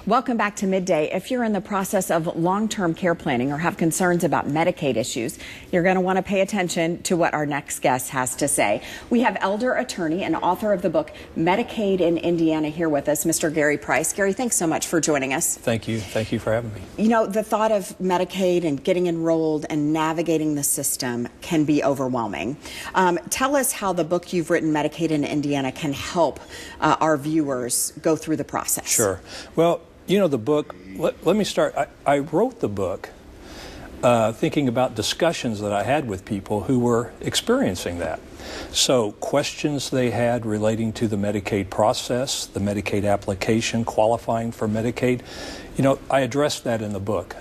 Welcome back to Midday. If you're in the process of long-term care planning or have concerns about Medicaid issues, you're going to want to pay attention to what our next guest has to say. We have elder attorney and author of the book Medicaid in Indiana here with us, Mr. Gary Price. Gary, thanks so much for joining us. Thank you. Thank you for having me. You know, the thought of Medicaid and getting enrolled and navigating the system can be overwhelming. Tell us how the book you've written, Medicaid in Indiana, can help our viewers go through the process. Sure. Well, you know, the book, let me start. I wrote the book thinking about discussions that I had with people who were experiencing that. So questions they had relating to the Medicaid process, the Medicaid application, qualifying for Medicaid, you know, I addressed that in the book.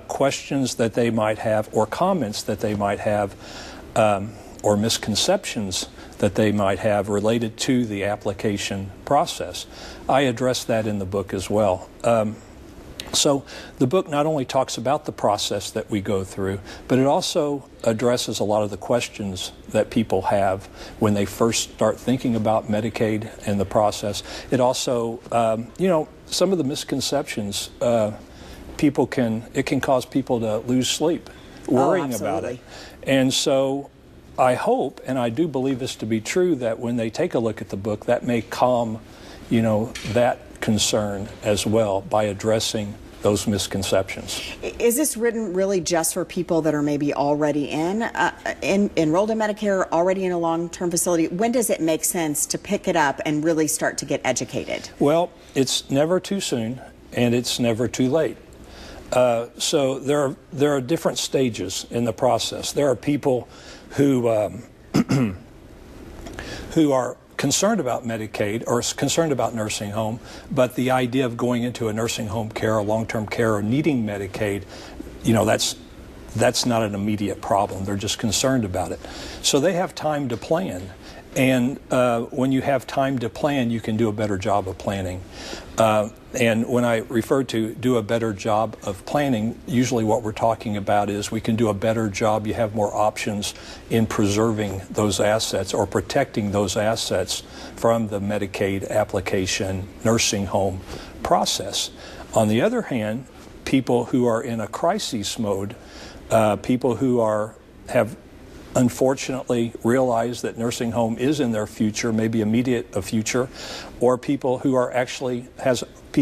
Questions that they might have or comments that they might have or misconceptions that they might have related to the application process. I address that in the book as well. So the book not only talks about the process that we go through, but it also addresses a lot of the questions that people have when they first start thinking about Medicaid and the process. It also, you know, some of the misconceptions, it can cause people to lose sleep worrying about it. And so I hope, and I do believe this to be true, that when they take a look at the book, that may calm, you know, that concern as well by addressing those misconceptions. Is this written really just for people that are maybe already enrolled in Medicare, already in a long-term facility? When does it make sense to pick it up and really start to get educated? Well, it's never too soon, and it's never too late. So there are different stages in the process. There are people who who are concerned about Medicaid or concerned about nursing home, but the idea of going into a nursing home care or long-term care or needing Medicaid, you know, that's not an immediate problem. They're just concerned about it. So they have time to plan. And when you have time to plan, you can do a better job of planning. And when I refer to do a better job of planning, usually what we're talking about is we can do a better job. You have more options in preserving those assets or protecting those assets from the Medicaid application nursing home process. On the other hand, people who are in a crisis mode, people who have unfortunately realize that nursing home is in their future, maybe immediate future, or people who are actually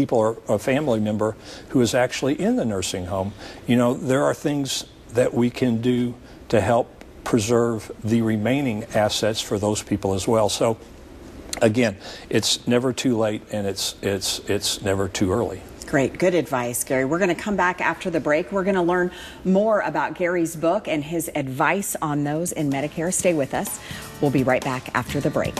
or a family member who is actually in the nursing home. You know, there are things that we can do to help preserve the remaining assets for those people as well. So again, it's never too late, and it's never too early. Great. Good advice, Gary. We're going to come back after the break. We're going to learn more about Gary's book and his advice on those in Medicare. Stay with us. We'll be right back after the break.